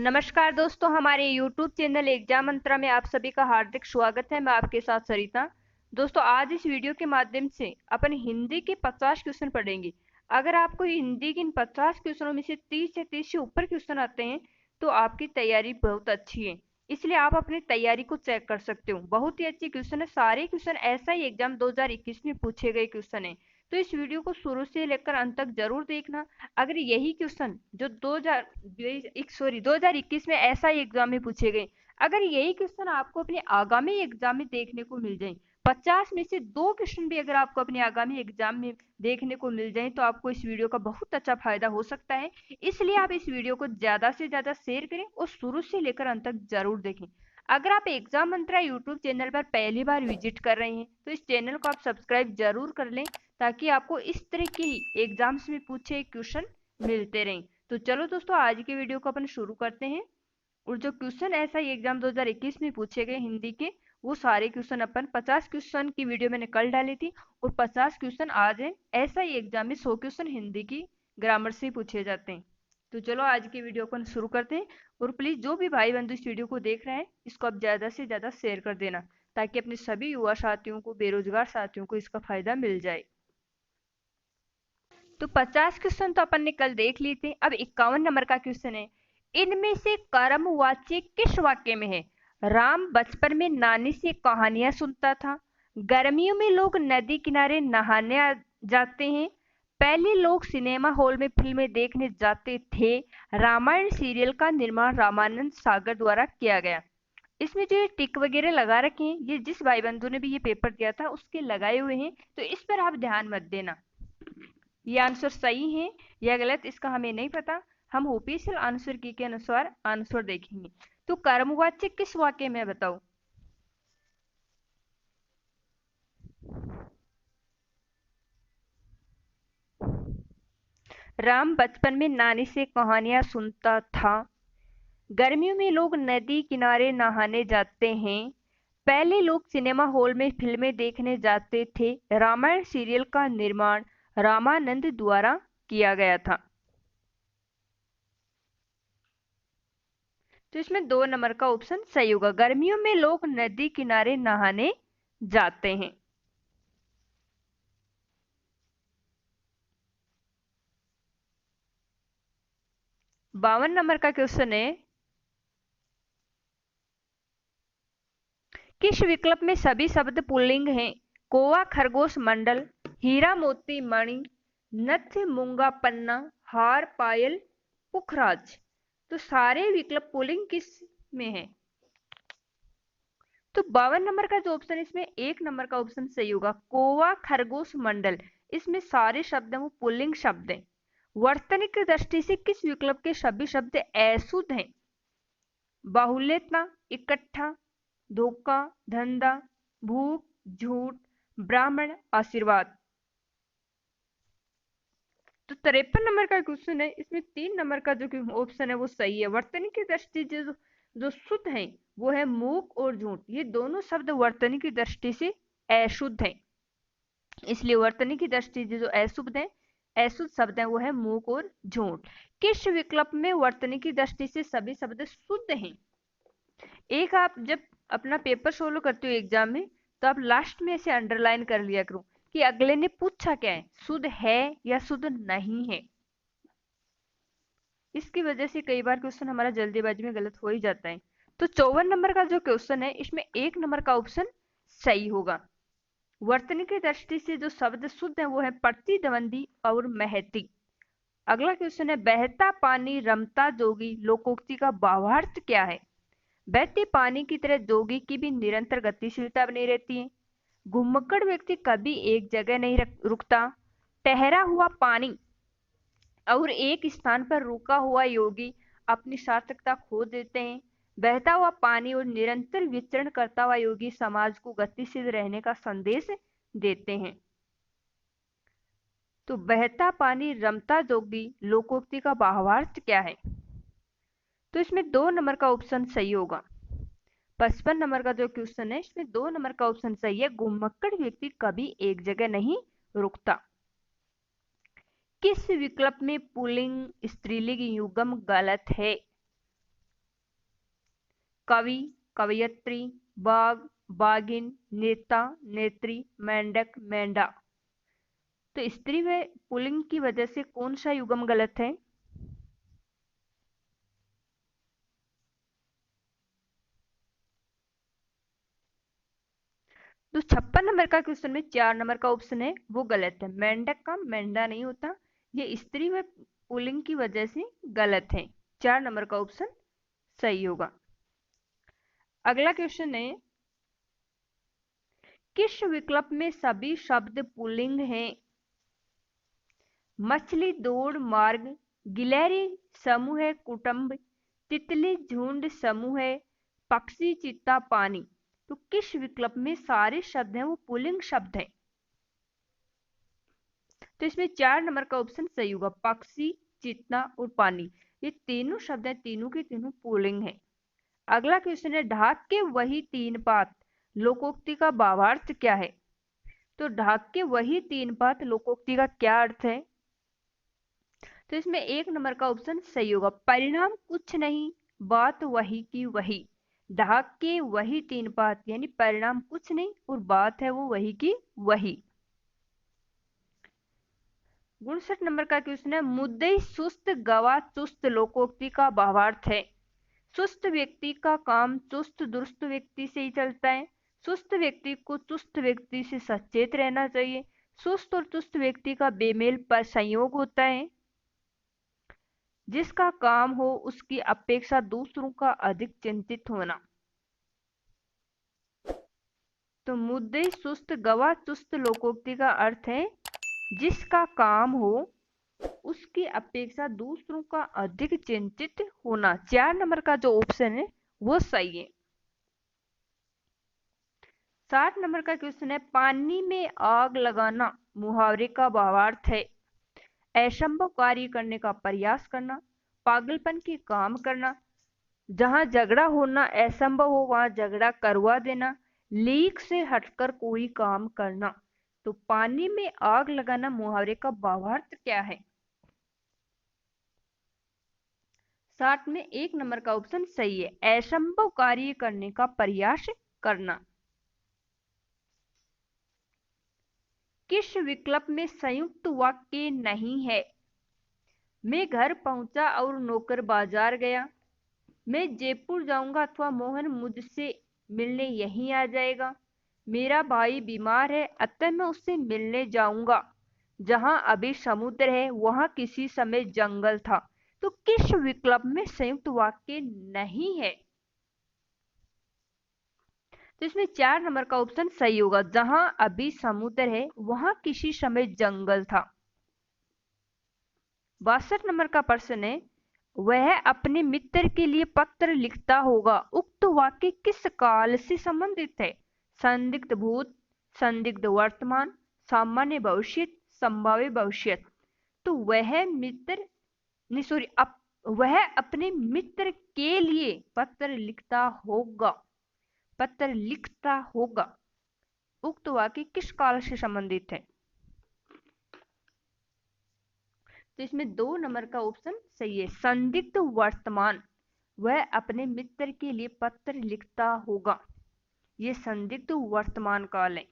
नमस्कार दोस्तों, हमारे YouTube चैनल एग्जाम मंत्रा में आप सभी का हार्दिक स्वागत है। मैं आपके साथ सरिता। दोस्तों, आज इस वीडियो के माध्यम से अपन हिंदी के 50 क्वेश्चन पढ़ेंगे। अगर आपको हिंदी के इन 50 क्वेश्चनों में से 30 या 30 से ऊपर क्वेश्चन आते हैं तो आपकी तैयारी बहुत अच्छी है। इसलिए आप अपनी तैयारी को चेक कर सकते हो। बहुत ही अच्छी क्वेश्चन है। सारे क्वेश्चन ऐसा ही एग्जाम 2021 में पूछे गए क्वेश्चन है, तो इस वीडियो को शुरू से लेकर अंत तक जरूर देखना। अगर यही क्वेश्चन जो 2021 में ऐसा ही एग्जाम में पूछे गए, अगर यही क्वेश्चन आपको अपने आगामी एग्जाम में देखने को मिल जाए, 50 में से 2 क्वेश्चन भी अगर आपको अपने आगामी एग्जाम में देखने को मिल जाए, तो आपको इस वीडियो का बहुत अच्छा फायदा हो सकता है। इसलिए आप इस वीडियो को ज्यादा से ज्यादा शेयर करें और शुरू से लेकर अंत तक जरूर देखें। अगर आप एग्जाम मंत्रा यूट्यूब चैनल पर पहली बार विजिट कर रहे हैं तो इस चैनल को आप सब्सक्राइब जरूर कर लें, ताकि आपको इस तरह के ही एग्जाम्स में पूछे क्वेश्चन मिलते रहें। तो चलो दोस्तों, आज के वीडियो को अपन शुरू करते हैं। और जो क्वेश्चन ऐसा ही एग्जाम 2021 में पूछे गए हिंदी के, वो सारे क्वेश्चन अपन 50 क्वेश्चन की वीडियो मैंने कल डाली थी और 50 क्वेश्चन आज है। ऐसा ही एग्जाम में 100 क्वेश्चन हिंदी की ग्रामर से पूछे जाते हैं। तो चलो आज की वीडियो अपन शुरू करते हैं। और प्लीज जो भी भाई बंधु इस वीडियो को देख रहे हैं, इसको आप ज्यादा से ज्यादा शेयर कर देना, ताकि अपने सभी युवा साथियों को, बेरोजगार साथियों को इसका फायदा मिल जाए। तो 50 क्वेश्चन तो अपन ने कल देख लिए थे। अब 51 नंबर का क्वेश्चन है, इनमें से कर्मवाच्य किस वाक्य में है? राम बचपन में नानी से कहानियां सुनता था। गर्मियों में लोग नदी किनारे नहाने जाते हैं। पहले लोग सिनेमा हॉल में फिल्में देखने जाते थे। रामायण सीरियल का निर्माण रामानंद सागर द्वारा किया गया। इसमें जो ये टिक वगैरह लगा रखे हैं, ये जिस भाई बंधु ने भी ये पेपर दिया था उसके लगाए हुए हैं, तो इस पर आप ध्यान मत देना। ये आंसर सही है या गलत इसका हमें नहीं पता। हम ऑफिशियल आंसर की के अनुसार आंसर देखेंगे। तो कर्मवाच्य किस वाक्य में बताओ? राम बचपन में नानी से कहानियां सुनता था। गर्मियों में लोग नदी किनारे नहाने जाते हैं। पहले लोग सिनेमा हॉल में फिल्में देखने जाते थे। रामायण सीरियल का निर्माण रामानंद द्वारा किया गया था। तो इसमें 2 नंबर का ऑप्शन सही होगा। गर्मियों में लोग नदी किनारे नहाने जाते हैं। 52 नंबर का क्वेश्चन है, किस विकल्प में सभी शब्द पुल्लिंग हैं? कोवा, खरगोश, मंडल, हीरा, मोती, मणि, नथ, मूंगा, पन्ना, हार, पायल, पुखराज। तो सारे विकल्प पुल्लिंग किस में है? तो 52 नंबर का जो ऑप्शन है, इसमें 1 नंबर का ऑप्शन सही होगा। कोवा, खरगोश, मंडल, इसमें सारे शब्द हैं वो पुल्लिंग शब्द हैं। वर्तनिक दृष्टि से किस विकल्प के सभी शब्द अशुद्ध हैं? बाहुल्यता, इकट्ठा, धोखा, धंधा, भूख, झूठ, ब्राह्मण, आशीर्वाद। तो 53 नंबर का क्वेश्चन है, इसमें 3 नंबर का जो ऑप्शन है वो सही है। वर्तनी की दृष्टि से जो जो शुद्ध है वो है मूक और झूठ। ये दोनों शब्द वर्तनी की दृष्टि से अशुद्ध हैं। इसलिए वर्तनी की दृष्टि से जो अशुद्ध है, अशुद्ध शब्द है, वो है मूक और झूठ। किस विकल्प में वर्तनी की दृष्टि से सभी शब्द शुद्ध हैं? एक आप जब अपना पेपर सोल्व करते हो एग्जाम में, तो आप लास्ट में ऐसे अंडरलाइन कर लिया करो कि अगले ने पूछा क्या है, शुद्ध है या शुद्ध नहीं है। इसकी वजह से कई बार क्वेश्चन हमारा जल्दीबाजी में गलत हो ही जाता है। तो 54 नंबर का जो क्वेश्चन है, इसमें 1 नंबर का ऑप्शन सही होगा। वर्तनी की दृष्टि से जो शब्द शुद्ध है वो है प्रतिद्वंदी और महती। अगला क्वेश्चन है, बहता पानी रमता जोगी लोकोक्ति का भावार्थ क्या है? बहते पानी की तरह जोगी की भी निरंतर गतिशीलता बनी रहती है। घुमक्कड़ व्यक्ति कभी एक जगह नहीं रुकता। ठहरा हुआ पानी और एक स्थान पर रुका हुआ योगी अपनी सार्थकता खो देते हैं। बहता हुआ पानी और निरंतर विचरण करता हुआ योगी समाज को गतिशील रहने का संदेश देते हैं। तो बहता पानी रमता जोगी लोकोक्ति का भावार्थ क्या है? तो इसमें 2 नंबर का ऑप्शन सही होगा। 55 नंबर का जो क्वेश्चन है, इसमें 2 नंबर का ऑप्शन सही है। घुमक्कड़ व्यक्ति कभी एक जगह नहीं रुकता। किस विकल्प में पुल्लिंग स्त्रीलिंग युग्म गलत है? कवि, कवयित्री, बाघ, बाघिन, नेता, नेत्री, मेंढक, मेंढा। तो स्त्री व पुल्लिंग की वजह से कौन सा युग्म गलत है? तो 56 नंबर का क्वेश्चन में 4 नंबर का ऑप्शन है वो गलत है। मेंढक का मेंढा नहीं होता, ये स्त्री व पुल्लिंग की वजह से गलत है। 4 नंबर का ऑप्शन सही होगा। अगला क्वेश्चन है, किस विकल्प में सभी शब्द पुल्लिंग हैं? मछली दौड़ मार्ग, गिलहरी समूह है कुटुंब, तितली झुंड समूह है, पक्षी चित्ता पानी। तो किस विकल्प में सारे शब्द हैं वो पुल्लिंग शब्द हैं? तो इसमें 4 नंबर का ऑप्शन सही होगा, पक्षी, चित्ता और पानी। ये तीनों शब्द हैं, तीनों के तीनों पुल्लिंग हैं। अगला क्वेश्चन है, ढाक के वही तीन पात लोकोक्ति का भावार्थ क्या है? तो ढाक के वही तीन पात लोकोक्ति का क्या अर्थ है? तो इसमें 1 नंबर का ऑप्शन सही होगा, परिणाम कुछ नहीं, बात वही की वही। ढाक के वही तीन पात यानी परिणाम कुछ नहीं और बात है वो वही की वही। 59 नंबर का क्वेश्चन है, मुद्दई सुस्त गवा चुस्त लोकोक्ति का भावार्थ है। सुस्त व्यक्ति का काम चुस्त दुरुस्त व्यक्ति से ही चलता है। सुस्त व्यक्ति को चुस्त व्यक्ति से सचेत रहना चाहिए। सुस्त और चुस्त व्यक्ति का बेमेल पर संयोग होता है। जिसका काम हो उसकी अपेक्षा दूसरों का अधिक चिंतित होना। तो मुद्दे सुस्त गवा चुस्त लोकोक्ति का अर्थ है जिसका काम हो उसकी अपेक्षा दूसरों का अधिक चिंतित होना। 4 नंबर का जो ऑप्शन है वो सही है। 60 नंबर का क्वेश्चन है, पानी में आग लगाना मुहावरे का भावार्थ है। असंभव कार्य करने का प्रयास करना, पागलपन के काम करना, जहां झगड़ा होना असंभव हो वहां झगड़ा करवा देना, लीक से हटकर कोई काम करना। तो पानी में आग लगाना मुहावरे का भावार्थ क्या है? 60 में 1 नंबर का ऑप्शन सही है, असंभव कार्य करने का प्रयास करना। किस विकल्प में संयुक्त वाक्य नहीं है? मैं घर पहुंचा और नौकर बाजार गया, मैं जयपुर जाऊंगा अथवा मोहन मुझसे मिलने यहीं आ जाएगा, मेरा भाई बीमार है अतः मैं उससे मिलने जाऊंगा, जहां अभी समुद्र है वहां किसी समय जंगल था। तो किस विकल्प में संयुक्त वाक्य नहीं है? तो इसमें 4 नंबर का ऑप्शन सही होगा, जहां अभी समुद्र है वहां किसी समय जंगल था। 62 नंबर का प्रश्न है, वह अपने मित्र के लिए पत्र लिखता होगा, उक्त वाक्य किस काल से संबंधित है? संदिग्ध भूत, संदिग्ध वर्तमान, सामान्य भविष्य, संभाव्य भविष्य। तो वह मित्र नहीं सॉरी वह अपने मित्र के लिए पत्र लिखता होगा, पत्र लिखता होगा, उक्त वाक्य किस काल से संबंधित है? तो इसमें 2 नंबर का ऑप्शन सही है, संदिग्ध वर्तमान। वह अपने मित्र के लिए पत्र लिखता होगा, ये संदिग्ध वर्तमान काल है।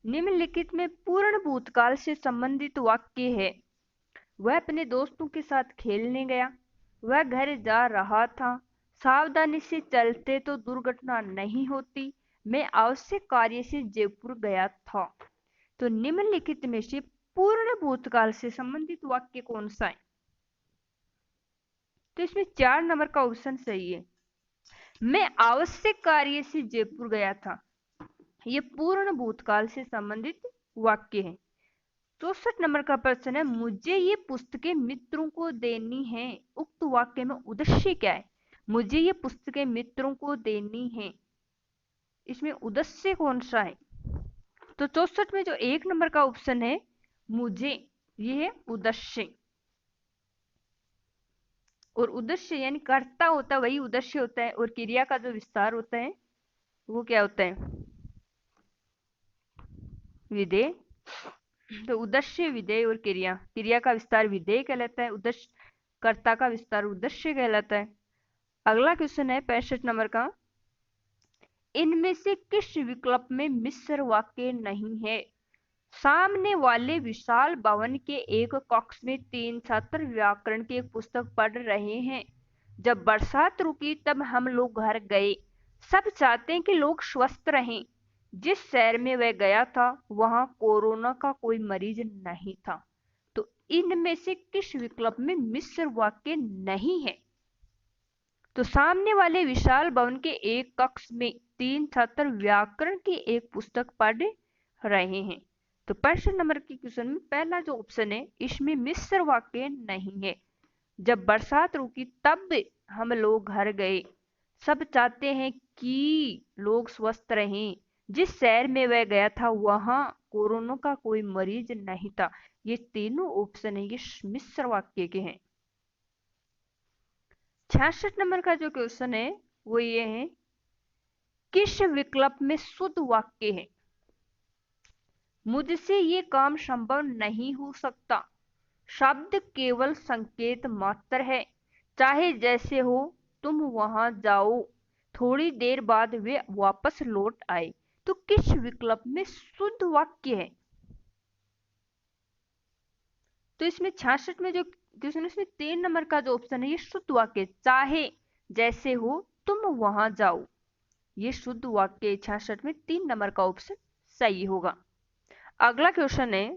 निम्नलिखित में पूर्ण भूतकाल से संबंधित वाक्य है, वह अपने दोस्तों के साथ खेलने गया, वह घर जा रहा था, सावधानी से चलते तो दुर्घटना नहीं होती, मैं आवश्यक कार्य से जयपुर गया था। तो निम्नलिखित में से पूर्ण भूतकाल से संबंधित वाक्य कौन सा है? तो इसमें 4 नंबर का ऑप्शन सही है, मैं आवश्यक कार्य से जयपुर गया था, ये पूर्ण भूतकाल से संबंधित वाक्य है। 64 नंबर का प्रश्न है, मुझे ये पुस्तकें मित्रों को देनी है, उक्त वाक्य में उद्देश्य क्या है? मुझे ये पुस्तकें मित्रों को देनी है, इसमें उद्देश्य कौन सा है? तो 64 में जो 1 नंबर का ऑप्शन है मुझे, ये है उद्देश्य। और उद्देश्य यानी कर्ता होता है वही उद्देश्य होता है, और क्रिया का जो विस्तार होता है वो क्या होता है? विधेय। तो उद्देश्य विधेय और क्रिया, क्रिया का विस्तार विधेय कहलाता है, उद्देश्य कर्ता का विस्तार उद्देश्य कहलाता है। अगला क्वेश्चन है 65 नंबर का, इनमें से किस विकल्प में मिश्र वाक्य नहीं है? सामने वाले विशाल भवन के एक कक्ष में 3 छात्र व्याकरण की एक पुस्तक पढ़ रहे हैं। जब बरसात रुकी तब हम लोग घर गए। सब चाहते हैं कि लोग स्वस्थ रहें। जिस शहर में वह गया था वहां कोरोना का कोई मरीज नहीं था। तो इनमें से किस विकल्प में मिश्र वाक्य नहीं है? तो सामने वाले विशाल भवन के एक कक्ष में 3 छात्र व्याकरण की एक पुस्तक पढ़ रहे हैं। तो प्रश्न नंबर के क्वेश्चन में पहला जो ऑप्शन है इसमें मिश्र वाक्य नहीं है। जब बरसात रुकी तब हम लोग घर गए। सब चाहते हैं कि लोग स्वस्थ रहें। जिस शहर में वह गया था वहां कोरोना का कोई मरीज नहीं था। ये तीनों ऑप्शन है ये मिश्र वाक्य के हैं। 66 नंबर का जो क्वेश्चन है वो ये है, किस विकल्प में शुद्ध वाक्य है? मुझसे ये काम संभव नहीं हो सकता। शब्द केवल संकेत मात्र है। चाहे जैसे हो तुम वहां जाओ। थोड़ी देर बाद वे वापस लौट आए। तो किस विकल्प में शुद्ध वाक्य है? तो इसमें 66 में जो क्वेश्चन इसमें 3 नंबर का जो ऑप्शन है ये शुद्ध वाक्य, चाहे जैसे हो तुम वहां जाओ। ये शुद्ध वाक्य 66 में 3 नंबर का ऑप्शन सही होगा। अगला क्वेश्चन है,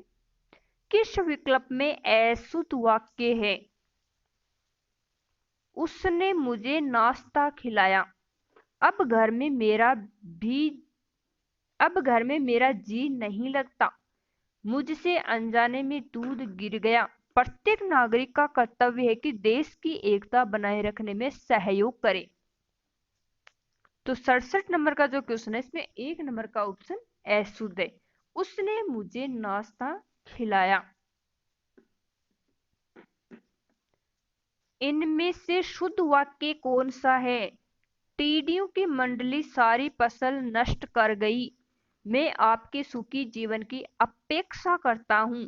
किस विकल्प में अशुद्ध वाक्य है? उसने मुझे नाश्ता खिलाया। अब घर में मेरा भी अब घर में मेरा जी नहीं लगता। मुझसे अनजाने में दूध गिर गया। प्रत्येक नागरिक का कर्तव्य है कि देश की एकता बनाए रखने में सहयोग करे। तो 67 नंबर का जो क्वेश्चन है इसमें 1 नंबर का ऑप्शन अशुद्ध है। उसने मुझे नाश्ता खिलाया। इनमें से शुद्ध वाक्य कौन सा है? टिड्डियों की मंडली सारी फसल नष्ट कर गई। मैं आपके सुखी जीवन की अपेक्षा करता हूँ।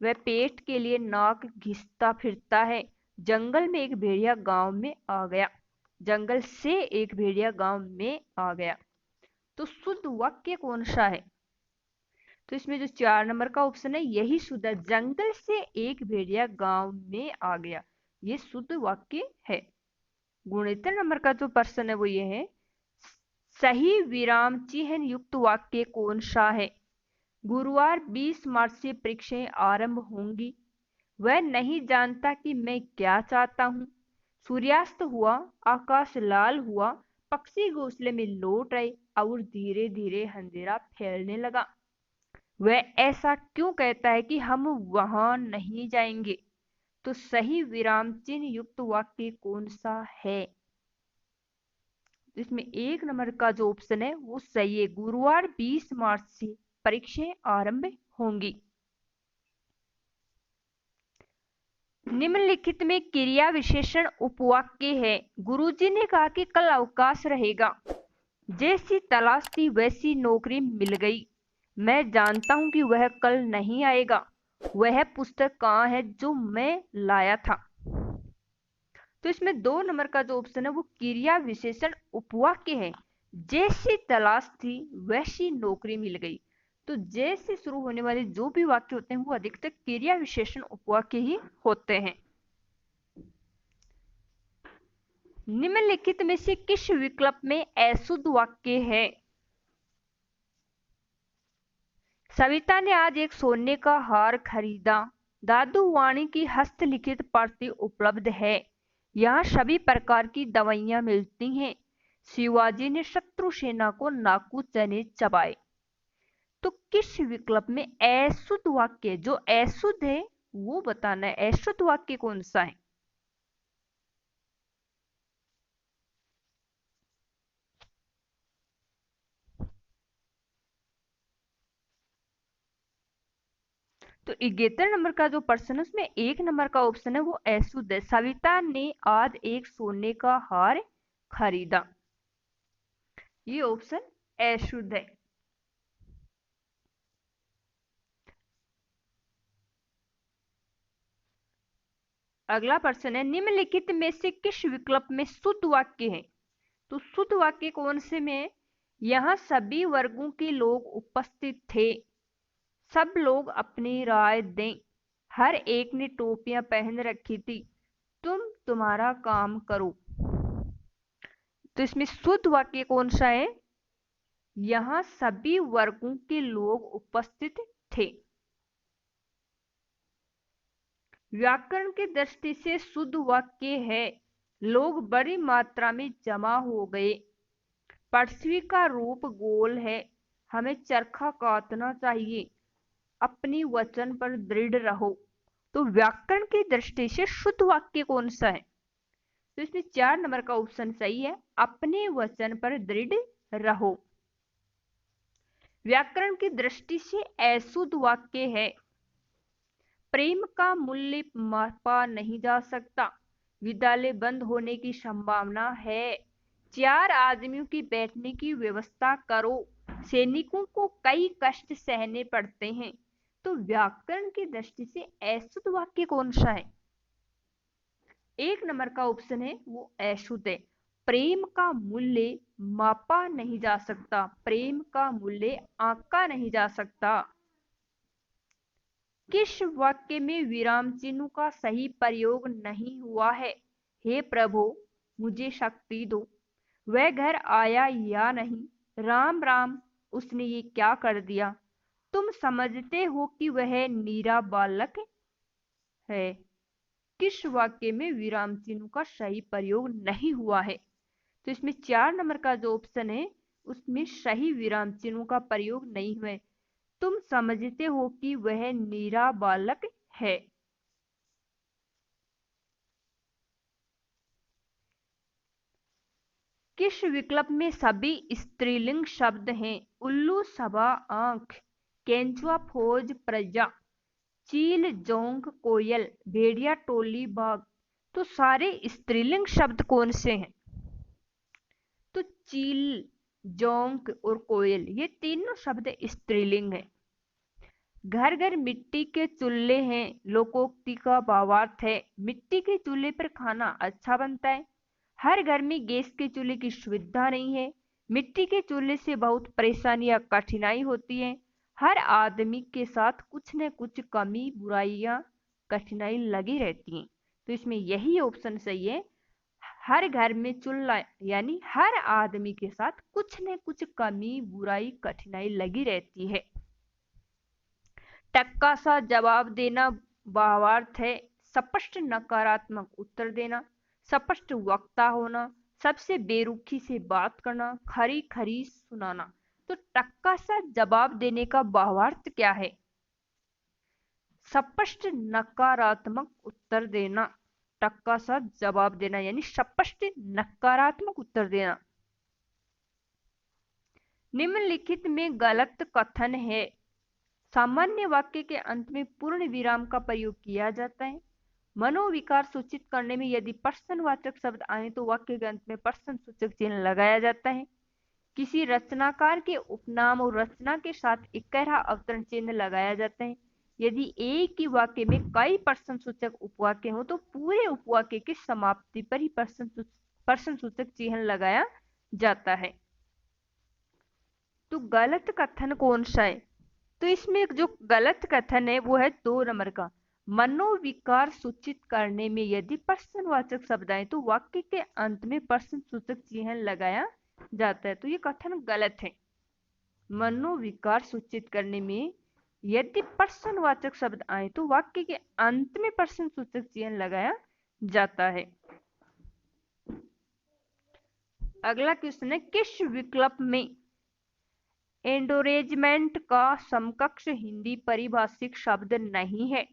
वह पेट के लिए नाक घिसता फिरता है। जंगल में एक भेड़िया गांव में आ गया। जंगल से एक भेड़िया गांव में आ गया। तो शुद्ध वाक्य कौन सा है? तो इसमें जो 4 नंबर का ऑप्शन है यही शुद्ध है। जंगल से एक भेड़िया गांव में आ गया, ये शुद्ध वाक्य है। गुणितर नंबर का जो प्रश्न है वो ये है, सही विराम चिन्ह युक्त वाक्य कौन सा है? गुरुवार 20 मार्च से परीक्षाएं आरंभ होंगी। वह नहीं जानता कि मैं क्या चाहता हूँ। सूर्यास्त हुआ, आकाश लाल हुआ, पक्षी घोंसले में लौट आए और धीरे धीरे अंधेरा फैलने लगा। वह ऐसा क्यों कहता है कि हम वहां नहीं जाएंगे? तो सही विराम चिन्ह युक्त वाक्य कौन सा है? इसमें 1 नंबर का जो ऑप्शन है वो सही है। गुरुवार 20 मार्च से परीक्षाएं आरंभ होंगी। निम्नलिखित में क्रिया विशेषण उपवाक्य है। गुरुजी ने कहा कि कल अवकाश रहेगा। जैसी तलाश थी वैसी नौकरी मिल गई। मैं जानता हूं कि वह कल नहीं आएगा। वह पुस्तक कहाँ है जो मैं लाया था? तो इसमें 2 नंबर का जो ऑप्शन है वो क्रिया विशेषण उपवाक्य है। जैसी तलाश थी वैसी नौकरी मिल गई। तो जैसे शुरू होने वाले जो भी वाक्य होते हैं वो अधिकतर क्रिया विशेषण उपवाक्य ही होते हैं। निम्नलिखित में से किस विकल्प में अशुद्ध वाक्य है? सविता ने आज एक सोने का हार खरीदा। दादू वाणी की हस्तलिखित प्रति उपलब्ध है। यहाँ सभी प्रकार की दवाइयाँ मिलती हैं। शिवाजी ने शत्रु सेना को नाकू चने चबाए। तो किस विकल्प में अशुद्ध वाक्य, जो अशुद्ध है वो बताना है। अशुद्ध वाक्य कौन सा है? तो 71 नंबर का जो प्रश्न है उसमें 1 नंबर का ऑप्शन है वो अशुद्ध है। सविता ने आज एक सोने का हार खरीदा, ये ऑप्शन अशुद्ध है। अगला प्रश्न है, निम्नलिखित में से किस विकल्प में शुद्ध वाक्य है? तो शुद्ध वाक्य कौन से में? यहाँ सभी वर्गों के लोग उपस्थित थे, सब लोग अपनी राय दें, हर एक ने टोपियां पहन रखी थी, तुम तुम्हारा काम करो। तो इसमें शुद्ध वाक्य कौन सा है? यहाँ सभी वर्गों के लोग उपस्थित थे। व्याकरण की दृष्टि से शुद्ध वाक्य है, लोग बड़ी मात्रा में जमा हो गए, पृथ्वी का रूप गोल है, हमें चरखा काटना चाहिए, अपनी वचन पर दृढ़ रहो। तो व्याकरण की दृष्टि से शुद्ध वाक्य कौन सा है? तो इसमें 4 नंबर का ऑप्शन सही है, अपने वचन पर दृढ़ रहो। व्याकरण की दृष्टि से अशुद्ध वाक्य है, प्रेम का मूल्य मापा नहीं जा सकता, विद्यालय बंद होने की संभावना है, 4 आदमियों की बैठने की व्यवस्था करो, सैनिकों को कई कष्ट सहने पड़ते हैं। तो व्याकरण की दृष्टि से अशुद्ध वाक्य कौन सा है? 1 नंबर का ऑप्शन है वो अशुद्ध है, प्रेम का मूल्य मापा नहीं जा सकता, प्रेम का मूल्य आंका नहीं जा सकता। किस वाक्य में विराम चिन्ह का सही प्रयोग नहीं हुआ है? हे प्रभु मुझे शक्ति दो, वह घर आया या नहीं, राम राम उसने ये क्या कर दिया, तुम समझते हो कि वह नीरा बालक है। किस वाक्य में विराम चिन्ह का सही प्रयोग नहीं हुआ है? तो इसमें 4 नंबर का जो ऑप्शन है उसमें सही विराम चिन्ह का प्रयोग नहीं हुआ है, तुम समझते हो कि वह नीरा बालक है। किस विकल्प में सभी स्त्रीलिंग शब्द हैं? उल्लू सभा आंख, केंचुआ फौज प्रजा, चील जोंक कोयल, भेड़िया टोली बाग। तो सारे स्त्रीलिंग शब्द कौन से हैं? तो चील, जोंक और कोयल ये तीनों शब्द स्त्रीलिंग हैं। घर घर मिट्टी के चूल्हे हैं, लोकोक्ति का भावार्थ है, मिट्टी के चूल्हे पर खाना अच्छा बनता है, हर घर में गैस के चूल्हे की सुविधा नहीं है, मिट्टी के चूल्हे से बहुत परेशानी या कठिनाई होती है, हर आदमी के साथ कुछ न कुछ कमी बुराइयां कठिनाई लगी रहती हैं। तो इसमें यही ऑप्शन सही है, हर घर में चूल्हा यानी हर आदमी के साथ कुछ न कुछ कमी बुराई कठिनाई लगी रहती है। टक्का सा जवाब देना भावार्थ है स्पष्ट नकारात्मक उत्तर देना, स्पष्ट वक्ता होना, सबसे बेरुखी से बात करना, खरी खरी सुनाना। तो टक्का सा जवाब देने का भावार्थ क्या है? स्पष्ट नकारात्मक उत्तर देना, टक्का सा जवाब देना यानी स्पष्ट नकारात्मक उत्तर देना। निम्नलिखित में गलत कथन है, सामान्य वाक्य के अंत में पूर्ण विराम का प्रयोग किया जाता है, मनोविकार सूचित करने में यदि प्रश्नवाचक शब्द आए तो वाक्य के अंत में प्रश्न सूचक चिन्ह लगाया जाता है, किसी रचनाकार के उपनाम और रचना के साथ इकहरा अवतरण चिन्ह लगाया जाता है, यदि एक ही वाक्य में कई प्रश्न सूचक उपवाक्य हो तो पूरे उपवाक्य की समाप्ति पर ही प्रश्न सूचक चिन्ह लगाया जाता है। तो गलत कथन कौन सा है? तो इसमें जो गलत कथन है वो है 2 नंबर का, मनोविकार सूचित करने में यदि प्रश्नवाचक शब्द आए तो वाक्य के अंत में प्रश्न सूचक चिन्ह लगाया जाता है। तो ये कथन गलत है, मनोविकार सूचित करने में यदि प्रश्नवाचक शब्द आए तो वाक्य के अंत में प्रश्न सूचक चिन्ह लगाया जाता है। अगला क्वेश्चन है, किस विकल्प में एंडोरेजमेंट का समकक्ष हिंदी परिभाषिक शब्द नहीं है?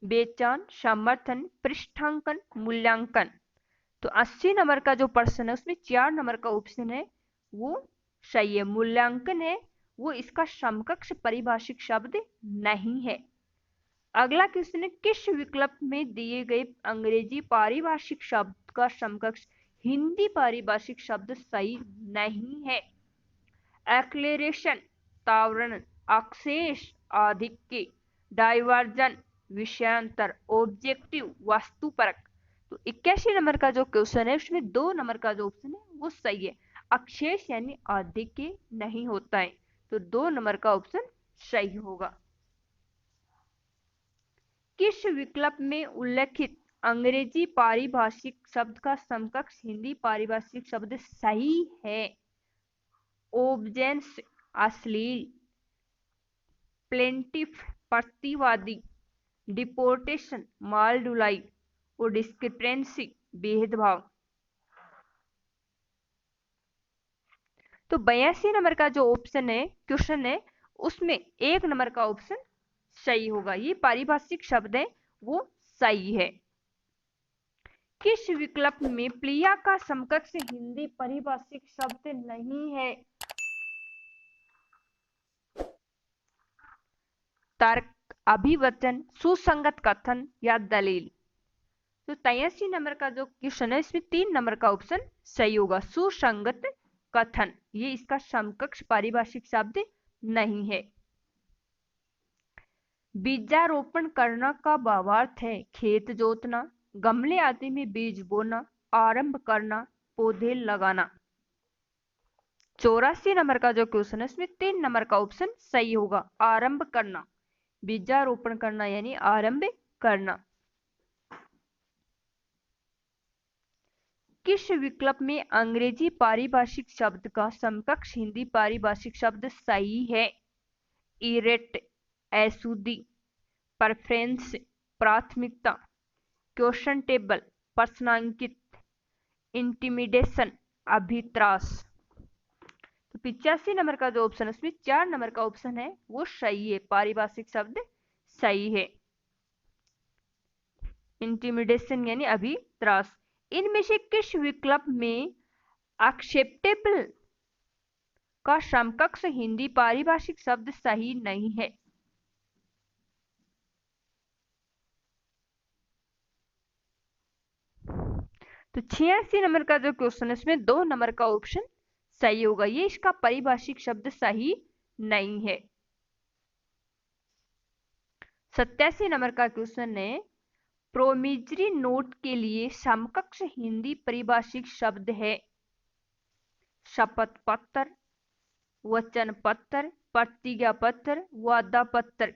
बेचान, समर्थन, पृष्ठांकन, मूल्यांकन। तो 80 नंबर का जो प्रश्न है उसमें 4 नंबर का ऑप्शन है वो सही है, मूल्यांकन है वो इसका समकक्ष परिभाषिक शब्द नहीं है। अगला क्वेश्चन है, किस विकल्प में दिए गए अंग्रेजी पारिभाषिक शब्द का समकक्ष हिंदी पारिभाषिक शब्द सही नहीं है? एक्लेरेशन, तावरण, अक्षेश, आधिक्य, डाइवर्जन विषयांतर, ऑब्जेक्टिव वस्तुपरक। तो 81 नंबर का जो क्वेश्चन है उसमें 2 नंबर का जो ऑप्शन है वो सही है। अक्षेष यानी अधिक के नहीं होता है, तो 2 नंबर का ऑप्शन सही होगा। किस विकल्प में उल्लेखित अंग्रेजी पारिभाषिक शब्द का समकक्ष हिंदी पारिभाषिक शब्द सही है? ओब्जेंस अश्लील, प्लेंटिफ प्रतिवादी, डिपोर्टेशन माल ढुलाई और डिस्क्रिपेंसी भेदभाव। तो 82 नंबर का जो ऑप्शन है क्वेश्चन है उसमें 1 नंबर का ऑप्शन सही होगा। ये पारिभाषिक शब्द है वो सही है। किस विकल्प में प्रिया का समकक्ष हिंदी पारिभाषिक शब्द नहीं है? तर्क, अभिवचन, सुसंगत कथन या दलील। तो 83 नंबर का जो क्वेश्चन है इसमें 3 नंबर का ऑप्शन सही होगा, सुसंगत कथन। ये इसका समकक्ष पारिभाषिक शब्द नहीं है। बीजारोपण करना का भावार्थ है खेत जोतना, गमले आदि में बीज बोना, आरंभ करना, पौधे लगाना। 84 नंबर का जो क्वेश्चन है इसमें 3 नंबर का ऑप्शन सही होगा, आरंभ करना। बीजारोपण करना यानी आरंभ करना। किस विकल्प में अंग्रेजी पारिभाषिक शब्द का समकक्ष हिंदी पारिभाषिक शब्द सही है? इरेट, अशुद्धि, प्रेफरेंस, प्राथमिकता, क्वेश्चन टेबल, प्रश्नांकित, इंटिमिडेशन, अभित्रास। तो 85 नंबर का जो ऑप्शन है उसमें 4 नंबर का ऑप्शन है वो सही है, पारिभाषिक शब्द सही है। इंटिमिडेशन यानी अभित्रास। इनमें से किस विकल्प में एक्सेप्टेबल का समकक्ष हिंदी पारिभाषिक शब्द सही नहीं है? तो 86 नंबर का जो क्वेश्चन है इसमें 2 नंबर का ऑप्शन सही होगा, ये इसका पारिभाषिक शब्द सही नहीं है। 87 नंबर का क्वेश्चन है प्रोमिजरी नोट के लिए समकक्ष हिंदी पारिभाषिक शब्द है? शपथ पत्र, वचन पत्र, प्रतिज्ञा पत्र, वादा पत्र।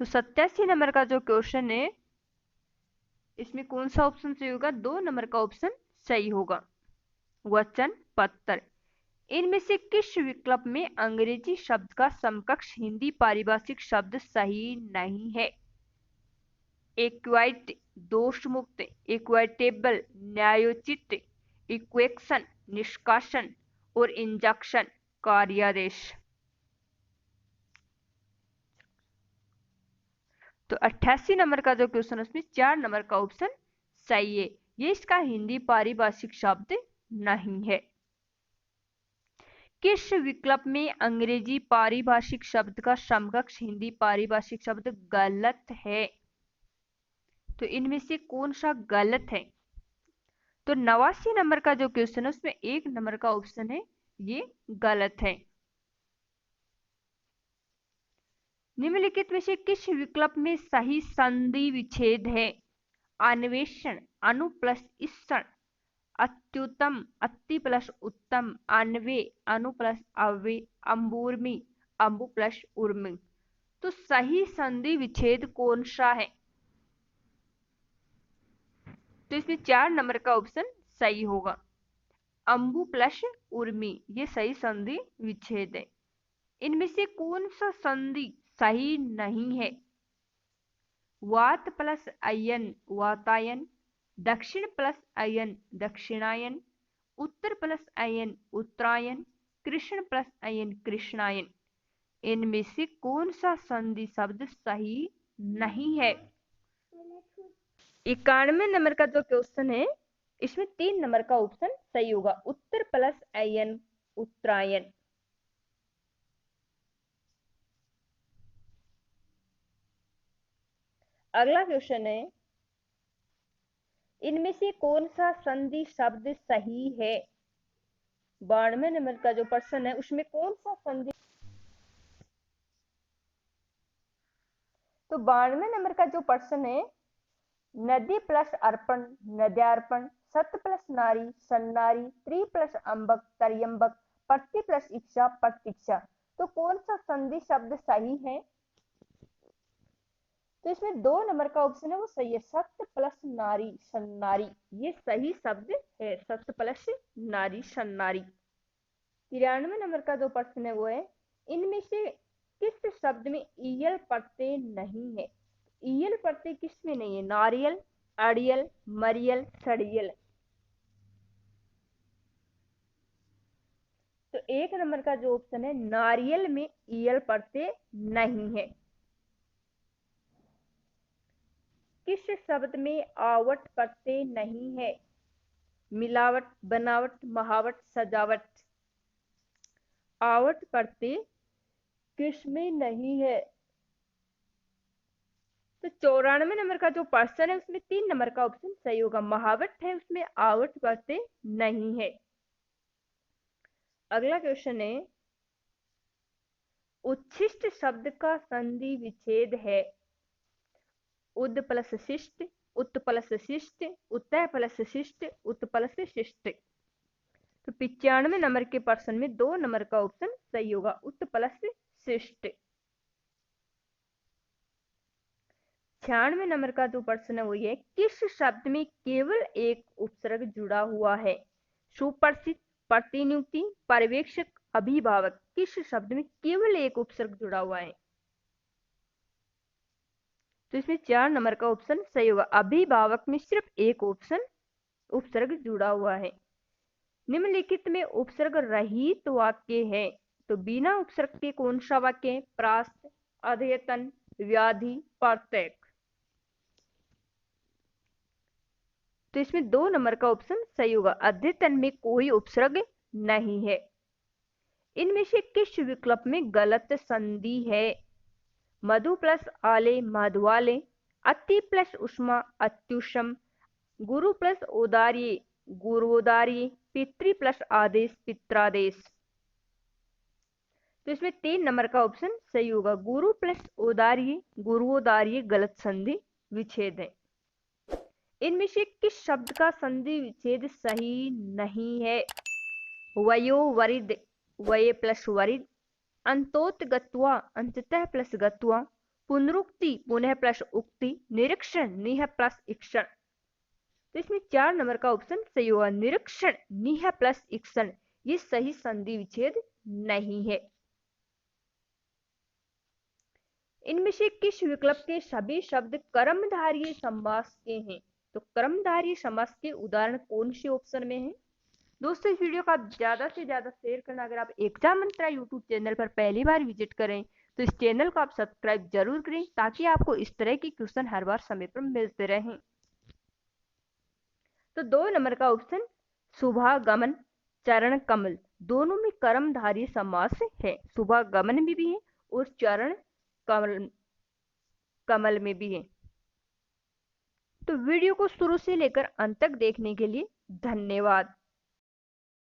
तो 87 नंबर का जो क्वेश्चन है इसमें कौन सा ऑप्शन सही होगा? 2 नंबर का ऑप्शन सही होगा, वचन पत्र। इनमें से किस विकल्प में अंग्रेजी शब्द का समकक्ष हिंदी पारिभाषिक शब्द सही नहीं है? इक्वाइट, दोष मुक्त, इक्वाइटेबल, न्यायोचित, इक्वेक्शन निष्कासन और इंजक्शन कार्यादेश। तो 88 नंबर का जो क्वेश्चन है उसमें 4 नंबर का ऑप्शन सही है, ये इसका हिंदी पारिभाषिक शब्द नहीं है। किस विकल्प में अंग्रेजी पारिभाषिक शब्द का समकक्ष हिंदी पारिभाषिक शब्द गलत है? तो इनमें से कौन सा गलत है? तो 89 नंबर का जो क्वेश्चन है उसमें 1 नंबर का ऑप्शन है ये गलत है। निम्नलिखित में से किस विकल्प में सही संधि विच्छेद है? अन्वेषण, अनु प्लस ईषण, अत्युत्तम, अति प्लस उत्तम, अन्वे, अनु प्लस अव्वे, अंबूर्मी, अंबु प्लस उर्मी। तो सही संधि विच्छेद कौन सा है? तो इसमें 4 नंबर का ऑप्शन सही होगा, अंबु प्लस उर्मी, ये सही संधि विच्छेद है। इनमें से कौन सा संधि सही नहीं है? वात प्लस अयन वातायन, दक्षिण प्लस अयन दक्षिणायन, उत्तर प्लस अयन उत्तरायण, कृष्ण प्लस अयन कृष्णायन। इनमें से कौन सा संधि शब्द सही नहीं है? 91 नंबर का जो क्वेश्चन है इसमें 3 नंबर का ऑप्शन सही होगा, उत्तर प्लस अयन उत्तरायण। अगला क्वेश्चन है इनमें से कौन सा संधि शब्द सही है? 92 नंबर का जो प्रश्न है उसमें कौन सा संधि तो 92 नंबर का जो प्रश्न है, नदी प्लस अर्पण नद्यार्पण, सत प्लस नारी सन्नारी, त्रि प्लस अम्बक त्र्यंबक, प्रति प्लस इच्छा प्रतीक्षा। तो कौन सा संधि शब्द सही है? तो इसमें 2 नंबर का ऑप्शन है वो सही है, सत्य प्लस नारी सन्नारी, ये सही शब्द है, सत्य प्लस नारी सन्नारी। 93 नंबर का जो प्रश्न है वो है, इनमें से किस शब्द में ईयल प्रत्यय नहीं है? ईयल प्रत्यय किसमें नहीं है? नारियल, अड़ियल, मरियल, सड़ियल। तो 1 नंबर का जो ऑप्शन है, नारियल में ईयल प्रत्यय नहीं है। किस शब्द में आवट प्रत्यय नहीं है? मिलावट, बनावट, महावट, सजावट। आवट प्रत्यय किसमें नहीं है? तो 94 नंबर का जो प्रश्न है उसमें 3 नंबर का ऑप्शन सही होगा, महावट है, उसमें आवट प्रत्यय नहीं है। अगला क्वेश्चन है, उच्छिष्ट शब्द का संधि विच्छेद है? उद प्लस शिष्ट, उत प्लस शिष्ट, उत्तः प्लस शिष्ट, उत प्लस शिष्ट। तो 95 नंबर के प्रश्न में 2 नंबर का ऑप्शन सही होगा, उत प्लस शिष्ट। 96 नंबर का जो प्रश्न है वो ये, किस शब्द में केवल एक उपसर्ग जुड़ा हुआ है? सुप्रसिद्ध, प्रतिनियुक्ति, पर्यवेक्षक, अभिभावक। किस शब्द में केवल एक उपसर्ग जुड़ा हुआ है? तो इसमें 4 नंबर का ऑप्शन सही होगा, अभिभावक में सिर्फ एक ऑप्शन उपसर्ग जुड़ा हुआ है। निम्नलिखित में उपसर्ग रहित वाक्य है, तो बिना उपसर्ग के कौन सा वाक्य है? प्रास्त, अध्यतन, व्याधि, प्रत्येक। तो इसमें 2 नंबर का ऑप्शन सही होगा, अध्यतन में कोई उपसर्ग नहीं है। इनमें से किस विकल्प में गलत संधि है? मधु प्लस आले मधुआले, अति प्लस उष्मा अत्युष्म, गुरु प्लस औदार्य गुरुदार्य, पितृ प्लस आदेश पित्रादेश। तो इसमें 3 नंबर का ऑप्शन सही होगा, गुरु प्लस औदार्य गुरुदार्य गलत संधि विच्छेद है। इनमें से किस शब्द का संधि विच्छेद सही नहीं है? वयो वरिद, वये प्लस वरिद, अंतोत गत्वा अंततः प्लस गत्वा, पुनरुक्ति पुनः प्लस उक्ति, निरीक्षण निह प्लस इक्षण। तो इसमें 4 नंबर का ऑप्शन सही होगा, निरीक्षण निह प्लस इक्षण, ये सही संधि विच्छेद नहीं है। इनमें से किस विकल्प के सभी शब्द कर्मधारय समास के हैं? तो कर्मधारय समास के उदाहरण कौन से ऑप्शन में है? दोस्तों, इस वीडियो को आप ज्यादा से ज्यादा शेयर करना। अगर आप एग्जाम मंत्रा यूट्यूब चैनल पर पहली बार विजिट करें तो इस चैनल को आप सब्सक्राइब जरूर करें, ताकि आपको इस तरह के क्वेश्चन हर बार समय पर मिलते रहें। तो 2 नंबर का ऑप्शन शुभागमन, चरण कमल, दोनों में कर्मधारय समास है, शुभागमन में भी है और चरण कमल में भी है। तो वीडियो को शुरू से लेकर अंत तक देखने के लिए धन्यवाद।